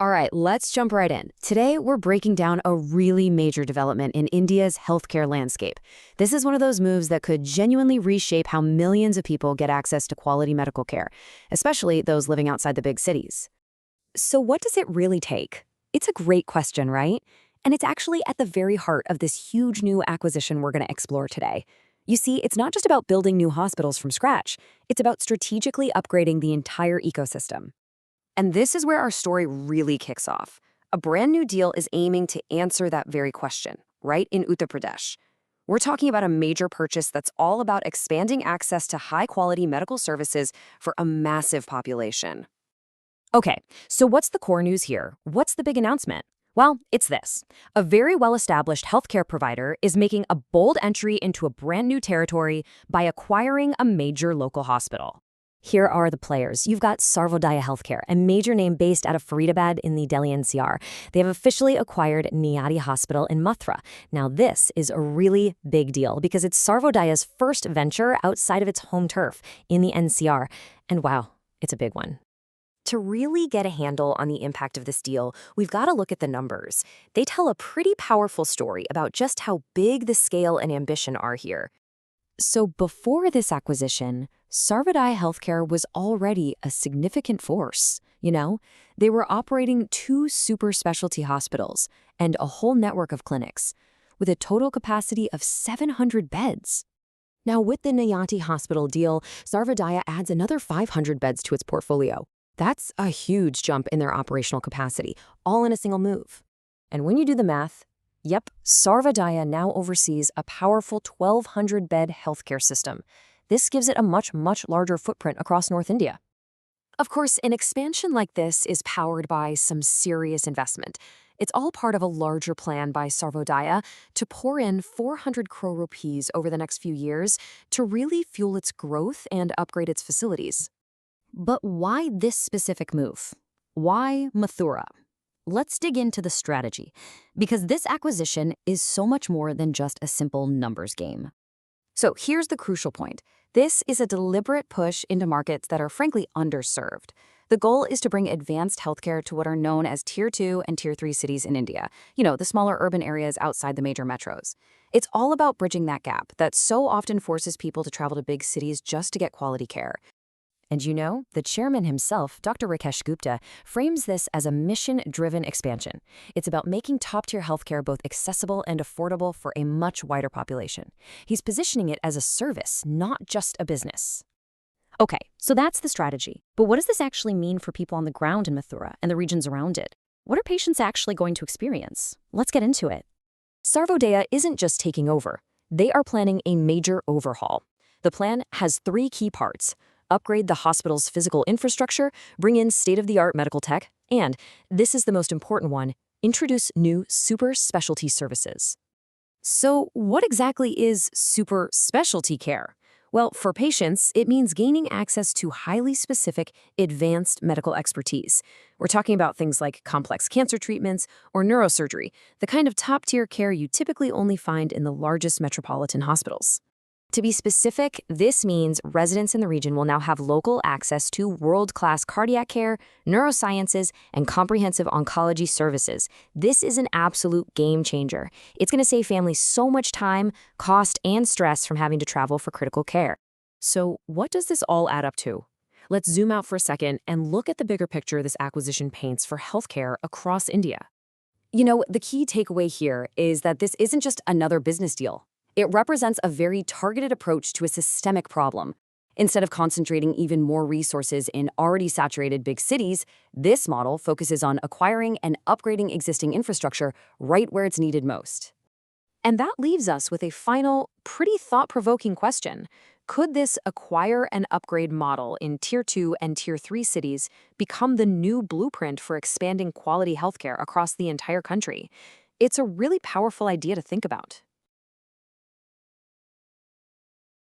All right, let's jump right in. Today, we're breaking down a really major development in India's healthcare landscape. This is one of those moves that could genuinely reshape how millions of people get access to quality medical care, especially those living outside the big cities. So what does it really take? It's a great question, right? And it's actually at the very heart of this huge new acquisition we're going to explore today. You see, it's not just about building new hospitals from scratch. It's about strategically upgrading the entire ecosystem. And this is where our story really kicks off. A brand new deal is aiming to answer that very question, right in Uttar Pradesh. We're talking about a major purchase that's all about expanding access to high-quality medical services for a massive population. Okay, so what's the core news here? What's the big announcement? Well, it's this. A very well-established healthcare provider is making a bold entry into a brand new territory by acquiring a major local hospital. Here are the players. You've got Sarvodaya Healthcare, a major name based out of Faridabad in the Delhi NCR. They have officially acquired Nayati Hospital in Mathura. Now, this is a really big deal because it's Sarvodaya's first venture outside of its home turf in the NCR. And wow, it's a big one. To really get a handle on the impact of this deal, we've got to look at the numbers. They tell a pretty powerful story about just how big the scale and ambition are here. So before this acquisition, Sarvodaya Healthcare was already a significant force. They were operating 2 super specialty hospitals and a whole network of clinics, with a total capacity of 700 beds. Now, with the Nayati Hospital deal, Sarvodaya adds another 500 beds to its portfolio. That's a huge jump in their operational capacity, all in a single move. And when you do the math, yep, Sarvodaya now oversees a powerful 1,200-bed healthcare system. This gives it a much larger footprint across North India. Of course, an expansion like this is powered by some serious investment. It's all part of a larger plan by Sarvodaya to pour in 400 crore rupees over the next few years to really fuel its growth and upgrade its facilities. But why this specific move? Why Mathura? Let's dig into the strategy, because this acquisition is so much more than just a simple numbers game. So here's the crucial point. This is a deliberate push into markets that are frankly underserved. The goal is to bring advanced healthcare to what are known as Tier 2 and Tier 3 cities in India, the smaller urban areas outside the major metros. It's all about bridging that gap that so often forces people to travel to big cities just to get quality care. And the chairman himself, Dr. Rakesh Gupta, frames this as a mission-driven expansion. It's about making top-tier healthcare both accessible and affordable for a much wider population. He's positioning it as a service, not just a business. Okay, so that's the strategy. But what does this actually mean for people on the ground in Mathura and the regions around it? What are patients actually going to experience? Let's get into it. Sarvodaya isn't just taking over. They are planning a major overhaul. The plan has 3 key parts: upgrade the hospital's physical infrastructure, bring in state-of-the-art medical tech, and, this is the most important one, introduce new super specialty services. So what exactly is super specialty care? Well, for patients, it means gaining access to highly specific, advanced medical expertise. We're talking about things like complex cancer treatments or neurosurgery, the kind of top-tier care you typically only find in the largest metropolitan hospitals. To be specific, this means residents in the region will now have local access to world-class cardiac care, neurosciences, and comprehensive oncology services. This is an absolute game changer. It's going to save families so much time, cost, and stress from having to travel for critical care. So what does this all add up to? Let's zoom out for a second and look at the bigger picture this acquisition paints for healthcare across India. The key takeaway here is that this isn't just another business deal. It represents a very targeted approach to a systemic problem. Instead of concentrating even more resources in already saturated big cities, this model focuses on acquiring and upgrading existing infrastructure right where it's needed most. And that leaves us with a final, pretty thought-provoking question. Could this acquire and upgrade model in Tier 2 and Tier 3 cities become the new blueprint for expanding quality healthcare across the entire country? It's a really powerful idea to think about.